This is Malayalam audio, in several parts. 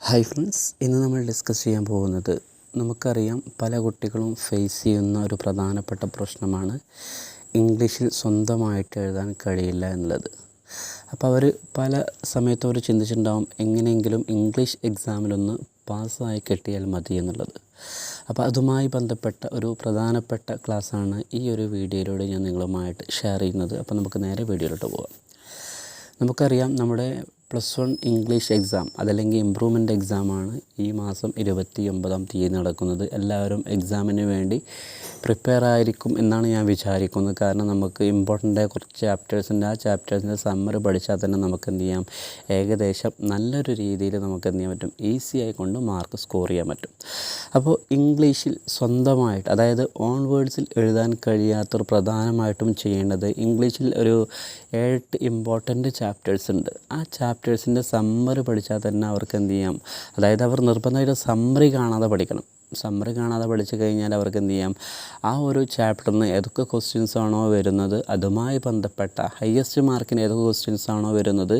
ഹായ് ഫ്രണ്ട്സ്, ഇന്ന് നമ്മൾ ഡിസ്കസ് ചെയ്യാൻ പോകുന്നത് നമുക്കറിയാം പല കുട്ടികളും ഫേസ് ചെയ്യുന്ന ഒരു പ്രധാനപ്പെട്ട പ്രശ്നമാണ് ഇംഗ്ലീഷിൽ സ്വന്തമായിട്ട് എഴുതാൻ കഴിയില്ല എന്നുള്ളത്. അപ്പോൾ അവർ പല സമയത്തും അവർ ചിന്തിച്ചിട്ടുണ്ടാവും എങ്ങനെയെങ്കിലും ഇംഗ്ലീഷ് എക്സാമിലൊന്ന് പാസ്സായി കിട്ടിയാൽ മതി എന്നുള്ളത്. അപ്പോൾ അതുമായി ബന്ധപ്പെട്ട ഒരു പ്രധാനപ്പെട്ട ക്ലാസ്സാണ് ഈ ഒരു വീഡിയോയിലൂടെ ഞാൻ നിങ്ങളുമായിട്ട് ഷെയർ ചെയ്യുന്നത്. അപ്പോൾ നമുക്ക് നേരെ വീഡിയോയിലോട്ട് പോകാം. നമുക്കറിയാം നമ്മുടെ +1 ഇംഗ്ലീഷ് എക്സാം അതല്ലെങ്കിൽ ഇമ്പ്രൂവ്മെൻ്റ് എക്സാമാണ് ഈ മാസം 29-ാം തീയതി നടക്കുന്നത്. എല്ലാവരും എക്സാമിന് വേണ്ടി പ്രിപ്പയർ ആയിരിക്കും എന്നാണ് ഞാൻ വിചാരിക്കുന്നത്. കാരണം നമുക്ക് ഇമ്പോർട്ടൻ്റ് ആയ കുറച്ച് ചാപ്റ്റേഴ്സിൻ്റെ ചാപ്റ്റേഴ്സിൻ്റെ സമ്മറി പഠിച്ചാൽ തന്നെ നമുക്ക് എന്ത് ചെയ്യാം, ഏകദേശം നല്ലൊരു രീതിയിൽ നമുക്ക് എന്ത് ചെയ്യാൻ പറ്റും, ഈസി ആയിക്കൊണ്ട് മാർക്ക് സ്കോർ ചെയ്യാൻ പറ്റും. അപ്പോൾ ഇംഗ്ലീഷിൽ സ്വന്തമായിട്ട്, അതായത് ഓൺ വേർഡ്സിൽ എഴുതാൻ കഴിയാത്തവർ പ്രധാനമായിട്ടും ചെയ്യേണ്ടത്, ഇംഗ്ലീഷിൽ ഒരു 8 ഇമ്പോർട്ടൻ്റ് ചാപ്റ്റേഴ്സ് ഉണ്ട്. ആ ചാപ്റ്റേഴ്സിൻ്റെ സമ്മറി പഠിച്ചാൽ തന്നെ അവർക്ക് എന്ത് ചെയ്യാം, അതായത് അവർ നിർബന്ധമായിട്ട് സമ്മറി കാണാതെ പഠിക്കണം. സമ്മറി കാണാതെ പഠിച്ചു കഴിഞ്ഞാൽ അവർക്ക് എന്ത് ചെയ്യാം, ആ ഒരു ചാപ്റ്ററിൽ നിന്ന് ഏതൊക്കെ ക്വസ്റ്റ്യൻസ് ആണോ വരുന്നത്, അതുമായി ബന്ധപ്പെട്ട ഹയസ്റ്റ് മാർക്കിന് ഏതൊക്കെ ക്വസ്റ്റ്യൻസ് ആണോ വരുന്നത്,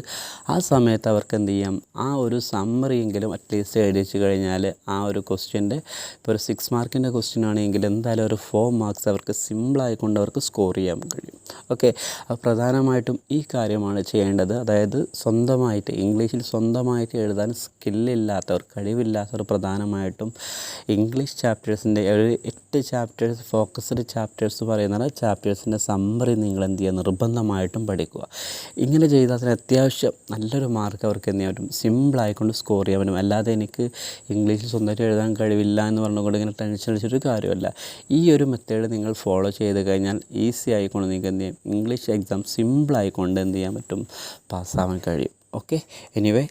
ആ സമയത്ത് അവർക്ക് എന്ത് ചെയ്യാം, ആ ഒരു സമ്മറിയെങ്കിലും അറ്റ്ലീസ്റ്റ് എഴുതിച്ചു കഴിഞ്ഞാൽ ആ ഒരു ക്വസ്റ്റ്യൻ്റെ ഇപ്പോൾ ഒരു 6 മാർക്കിൻ്റെ ക്വസ്റ്റ്യൻ ആണെങ്കിൽ എന്തായാലും ഒരു 4 മാർക്സ് അവർക്ക് സിമ്പിളായിക്കൊണ്ട് അവർക്ക് സ്കോർ ചെയ്യാൻ കഴിയും. ഓക്കെ, അപ്പോൾ പ്രധാനമായിട്ടും ഈ കാര്യമാണ് ചെയ്യേണ്ടത്. അതായത് സ്വന്തമായിട്ട് ഇംഗ്ലീഷിൽ സ്വന്തമായിട്ട് എഴുതാൻ സ്കില്ലില്ലാത്തവർ, കഴിവില്ലാത്തവർ പ്രധാനമായിട്ടും ഇംഗ്ലീഷ് ചാപ്റ്റേഴ്സിൻ്റെ ഒരു 8 ചാപ്റ്റേഴ്സ്, ഫോക്കസ്ഡ് ചാപ്റ്റേഴ്സ് പറയുന്നത് ചാപ്റ്റേഴ്സിൻ്റെ സമ്മറി നിങ്ങൾ എന്ത് ചെയ്യുക, നിർബന്ധമായിട്ടും പഠിക്കുക. ഇങ്ങനെ ചെയ്താൽ അതിന് അത്യാവശ്യം നല്ലൊരു മാർക്ക് അവർക്ക് എന്ത് ചെയ്യാൻ പറ്റും, സിമ്പിളായിക്കൊണ്ട് സ്കോർ ചെയ്യാൻ പറ്റും. അല്ലാതെ എനിക്ക് ഇംഗ്ലീഷിൽ സ്വന്തമായിട്ട് എഴുതാൻ കഴിവില്ല എന്ന് പറഞ്ഞുകൊണ്ട് ഇങ്ങനെ ടെൻഷൻ അടിച്ചൊരു കാര്യമല്ല. ഈ ഒരു മെത്തേഡ് നിങ്ങൾ ഫോളോ ചെയ്ത് കഴിഞ്ഞാൽ ഈസി ആയിക്കൊണ്ട് നിങ്ങൾക്ക് എന്ത് ചെയ്യും, ഇംഗ്ലീഷ് എക്സാം സിമ്പിളായിക്കൊണ്ട് എന്ത് ചെയ്യാൻ പറ്റും, പാസ്സാവാൻ കഴിയും. Okay, anyway